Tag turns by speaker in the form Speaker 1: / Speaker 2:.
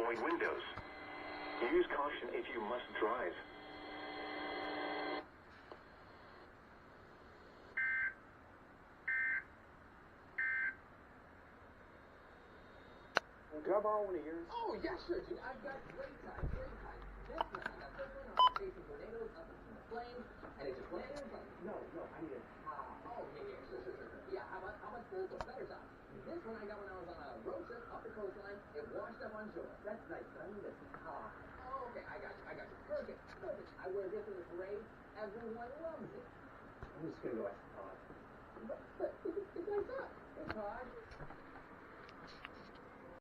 Speaker 1: avoid windows. Use caution if you must drive.
Speaker 2: Can I borrow one of yours?
Speaker 3: Oh, yeah, sure, dude. I've got great time, great time. This one, I got this one, I'm chasing tornadoes up into the flames, and it's just tornadoes like, no, I need a oh, yeah, sure. Yeah, how about this one? Better time. This one I got when I was on a road trip up the coastline. It washed up on shore. That's nice, but I need a oh, okay, I got you. Perfect. I wear this in the parade. Everyone loves it.
Speaker 2: I'm just gonna go ask Todd.
Speaker 3: But it's like that. Hey, Todd.